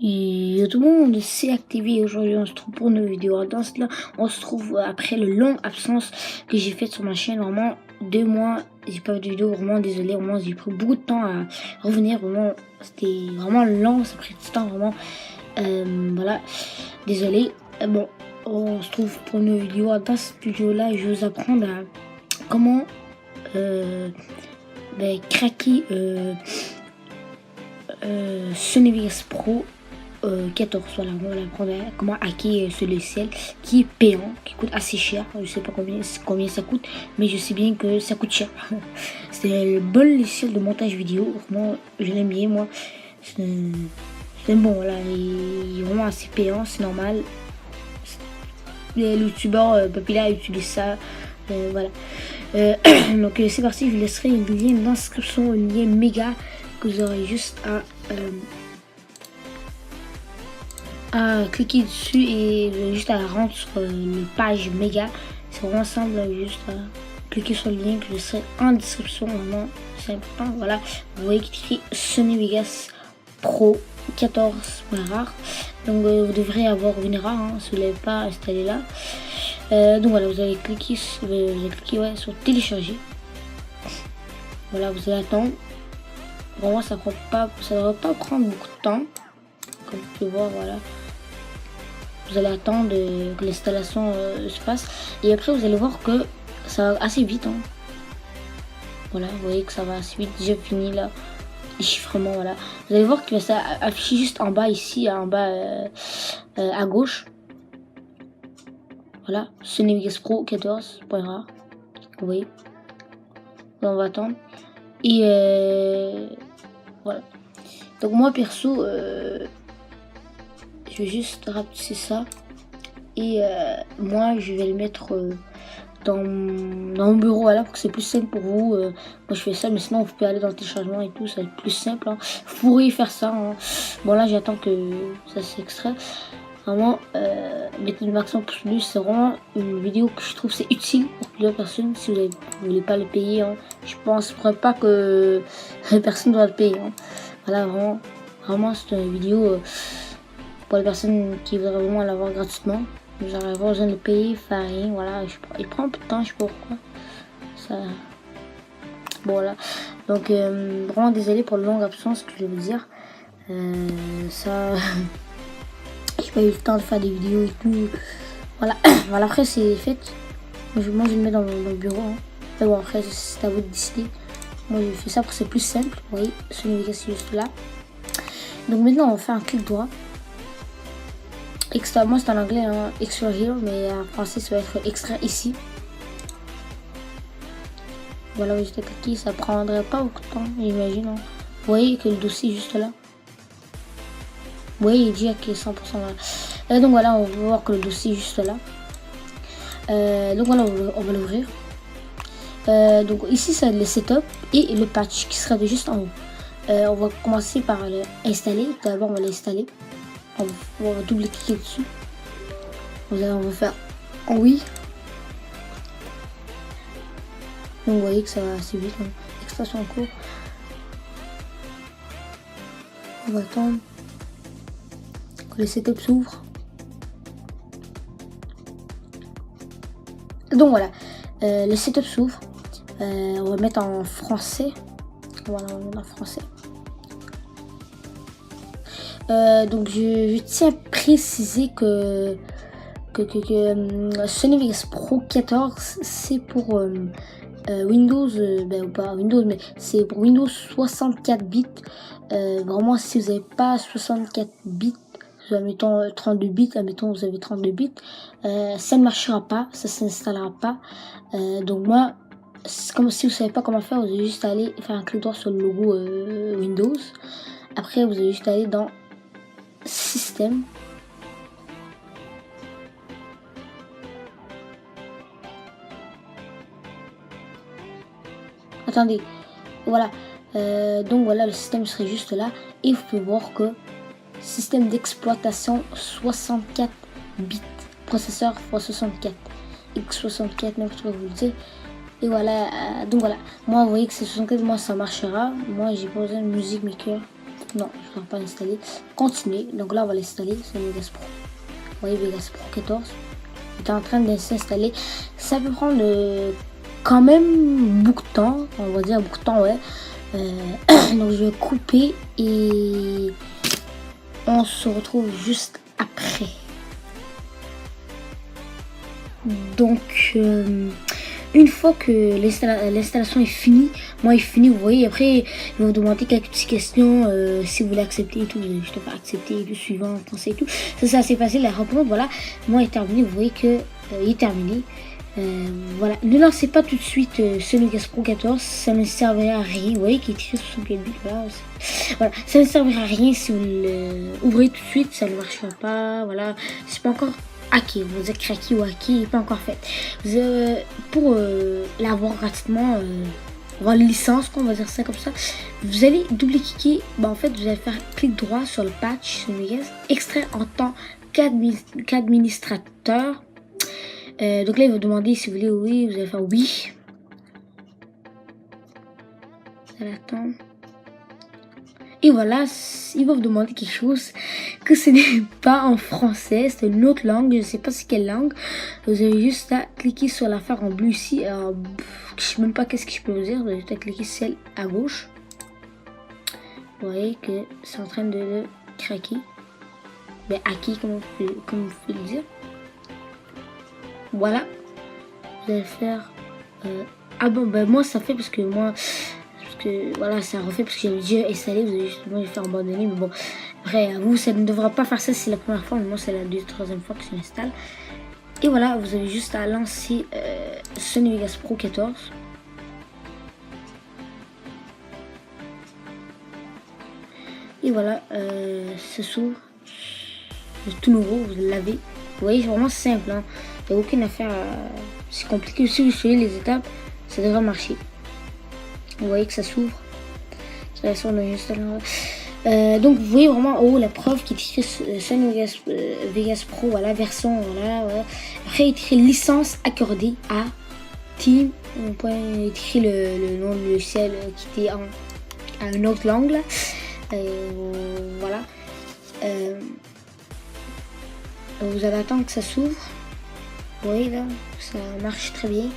Et tout le monde s'est activé. Aujourd'hui on se trouve pour une vidéo. Dans cela on se trouve après le longue absence que j'ai faite sur ma chaîne. Vraiment 2 mois j'ai pas fait de vidéo, vraiment désolé. Vraiment j'ai pris beaucoup de temps à revenir. Vraiment c'était vraiment long, ça a pris du temps vraiment. Voilà, désolé. Bon, on se trouve pour une vidéo. Dans cette vidéo là je vais vous apprendre à comment craquer Sony Vegas Pro 14. Voilà, on va apprendre comment hacker ce logiciel qui est payant, qui coûte assez cher. Je sais pas combien ça coûte, mais je sais bien que ça coûte cher. C'est le bon logiciel de montage vidéo. Vraiment, je l'aime bien moi. C'est bon, voilà, il est vraiment assez payant, c'est normal. Les youtubeurs populaires utilisent ça. Voilà. Donc c'est parti, je vous laisserai un lien d'inscription, un lien méga que vous aurez juste à cliquer dessus et juste à rentrer sur une page méga. C'est vraiment simple, juste à cliquer sur le lien que je laisserai en description. Vraiment, c'est important. Voilà, vous voyez qu'il écrit Sony Vegas Pro 14 rare. Donc vous devrez avoir une rare si vous ne l'avez pas installé là. Donc voilà, vous allez cliquer sur télécharger. Voilà, vous allez attendre. Vraiment, ça ne devrait pas prendre beaucoup de temps. Comme vous pouvez voir, voilà. Vous allez attendre que l'installation se fasse. Et après, vous allez voir que ça va assez vite. Voilà, vous voyez que ça va assez vite. J'ai fini là. Les chiffrements, voilà. Vous allez voir que ça affiche juste en bas ici, en bas à gauche. Voilà, Sony Vegas Pro 14, point rare. Vous voyez. On va attendre. Et voilà. Donc moi perso, je vais juste rapetisser ça. Et moi je vais le mettre dans mon bureau, voilà, pour que c'est plus simple pour vous. Moi je fais ça, mais sinon vous pouvez aller dans le téléchargement et tout, ça va être plus simple. Vous pourriez faire ça. Bon là j'attends que ça s'extrait. Vraiment, mettez le maximum pouce bleu, c'est vraiment une vidéo que je trouve c'est utile pour plusieurs personnes. Si vous ne voulez pas le payer, je pense pas que personne doit le payer. Voilà, vraiment c'est une vidéo pour les personnes qui voudraient vraiment l'avoir gratuitement. Vous n'aurez pas besoin de le payer, faire rien. Voilà, il prend un peu de temps, je sais pas pourquoi. Ça... Bon voilà, donc vraiment désolé pour la longue absence que je vais vous dire. Ça... J'ai pas eu le temps de faire des vidéos et tout. Voilà, voilà, après c'est fait. Moi je le mets dans le bureau. Mais bon, après c'est à vous de décider. Moi j'ai fait ça pour que c'est plus simple. Vous voyez, Sony Vegas juste là. Donc maintenant on va faire un clic droit. Extra, moi c'est en anglais, extraire, mais en français ça va être extraire ici. Voilà, juste à cliquer, ça prendrait pas beaucoup de temps, j'imagine. Vous voyez que le dossier est juste là. Vous voyez, il dit qu'il est 100% là. Et donc voilà, on va voir que le dossier est juste là. Donc voilà, on va l'ouvrir. Donc ici, c'est le setup et le patch qui sera juste en haut. On va commencer par l'installer. D'abord, on va l'installer. On va double-cliquer dessus. On va faire en oui. Donc vous voyez que ça va assez vite. Extraction en cours. On va attendre que le setup s'ouvre. Donc voilà, le setup s'ouvre. On va mettre en français. Voilà, on va mettre en français. Donc je tiens à préciser que Sony Vegas Pro 14 c'est pour Windows, pas Windows, mais c'est pour Windows 64 bits. Vraiment, si vous n'avez pas 64 bits, admettons 32 bits, admettons vous avez 32 bits, ça ne marchera pas, ça s'installera pas. Donc moi, c'est comme si vous savez pas comment faire, vous allez juste aller faire un clic droit sur le logo Windows. Après, vous allez juste aller dans Système. Attendez, voilà. Donc voilà, le système serait juste là. Et vous pouvez voir que système d'exploitation 64 bits. Processeur x64. X64, n'importe quoi vous le dites. Et voilà, donc voilà. Moi, vous voyez que c'est 64, moi ça marchera. Moi, j'ai pas besoin de musique maker. Non, je ne vais pas l'installer. Continuer. Donc là, on va l'installer. C'est Vegas Pro. Vous voyez, Vegas Pro 14. Il est en train de s'installer. Ça peut prendre quand même beaucoup de temps. On va dire beaucoup de temps, ouais. Donc je vais couper et on se retrouve juste après. Donc une fois que l'installation est finie, moi est fini, vous voyez, après ils vont vous demander quelques petites questions, si vous voulez accepter et tout, je te fais accepter le suivant, français et tout. Ça c'est assez facile à répondre, voilà. Moi il est terminé, vous voyez que il est terminé. Voilà, ne lancez pas tout de suite ce Vegas Pro 14, ça ne servira à rien. Vous voyez qu'il est écrit sur son pied de but, voilà, ça ne servira à rien si vous l'ouvrez tout de suite, ça ne marchera pas, voilà, c'est pas encore hacké, vous êtes craqué ou hacké, il n'est pas encore fait. Pour l'avoir gratuitement, avoir la licence, on va dire ça comme ça, vous allez double-cliquer, en fait vous allez faire clic droit sur le patch sur Vegas, extraire en tant qu'administrateur. Donc là, il va demander si vous voulez oui, vous allez faire oui. Vous allez attendre. Et voilà, il va vous demander quelque chose que ce n'est pas en français, c'est une autre langue, je ne sais pas c'est quelle langue. Vous avez juste à cliquer sur l'affaire en bleu ici. Alors, je ne sais même pas qu'est-ce que je peux vous dire, vous avez juste à cliquer celle à gauche. Vous voyez que c'est en train de le craquer. Mais hacker, comme vous pouvez le dire. Voilà, vous allez faire ah bon, moi ça fait parce que voilà, ça refait parce que j'avais déjà installé, vous avez justement fait abandonner, mais bon, après à vous ça ne devra pas faire ça si c'est la première fois, mais moi c'est la deuxième, troisième fois que je l'installe. Et voilà, vous avez juste à lancer Sony Vegas Pro 14. Et voilà, ce s'ouvre, c'est tout nouveau, vous l'avez. Vous voyez, c'est vraiment simple, hein. Il n'y a aucune affaire, c'est compliqué. Si vous suivez les étapes, ça devrait marcher. Vous voyez que ça s'ouvre. Donc vous voyez vraiment en haut la preuve qui est écrit Sony Vegas Pro, voilà, version, voilà, voilà. Après il est écrit licence accordée à Team. On peut écrire le nom du logiciel qui était à une autre langue là. Voilà. Vous allez attendre que ça s'ouvre. Vous voyez là, ça marche très bien.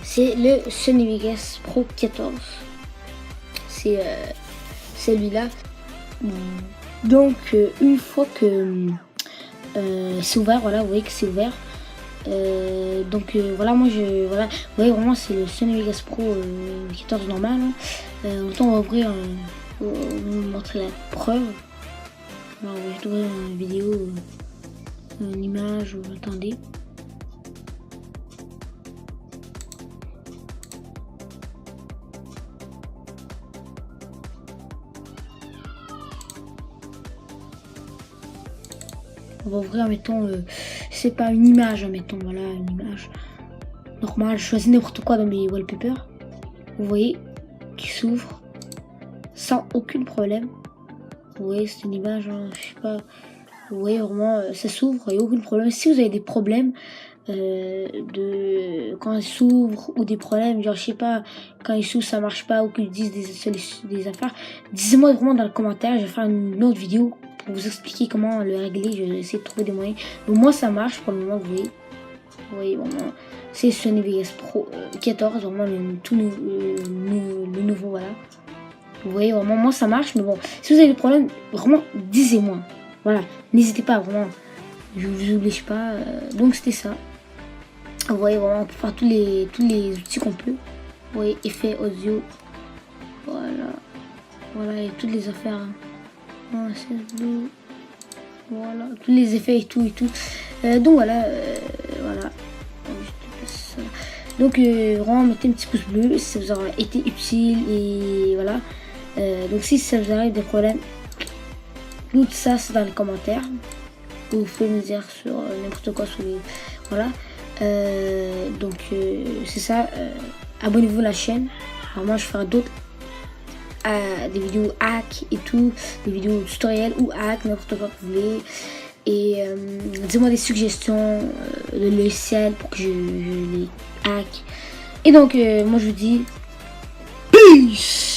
C'est le Sony Vegas Pro 14. C'est celui-là. Donc une fois que c'est ouvert, voilà, vous voyez que c'est ouvert. Donc voilà, moi voilà, vous voyez vraiment c'est le Sony Vegas Pro 14 normal. Hein. Autant on va ouvrir, on va vous montrer la preuve. Alors on va juste ouvrir une vidéo. Une image, attendez. On va ouvrir, mettons, c'est pas une image, mettons, voilà, une image normale. Je choisis n'importe quoi dans mes wallpapers. Vous voyez, qui s'ouvre sans aucun problème. Vous voyez, c'est une image, hein, je sais pas. Vous voyez vraiment, ça s'ouvre, il n'y a aucun problème. Si vous avez des problèmes quand il s'ouvre ou des problèmes, genre je sais pas, quand il s'ouvre ça marche pas ou qu'ils disent des affaires, dites-moi vraiment dans le commentaire, je vais faire une autre vidéo pour vous expliquer comment le régler. Je vais essayer de trouver des moyens. Donc moi ça marche pour le moment, vous voyez vraiment, c'est Sony Vegas Pro 14, vraiment le nouveau, voilà. Vous voyez vraiment, moi ça marche, mais bon, si vous avez des problèmes, vraiment dites-moi. Voilà, n'hésitez pas, vraiment, je vous oblige pas. Donc c'était ça. Vous voyez vraiment, on peut faire tous les outils qu'on peut. Vous voyez, effet audio. Voilà, et toutes les affaires. Hein. Voilà, tous les effets et tout. Donc voilà, voilà. Donc vraiment, mettez un petit pouce bleu si ça vous aura été utile et voilà. Donc si ça vous arrive des problèmes, tout ça c'est dans les commentaires. Vous pouvez me dire sur n'importe quoi sur les... Voilà. Donc c'est ça. Abonnez-vous à la chaîne. Alors moi je ferai d'autres des vidéos hack et tout, des vidéos tutoriels ou hack, n'importe quoi que vous voulez. Et dites-moi des suggestions de logiciels pour que je les hack. Et donc moi je vous dis peace.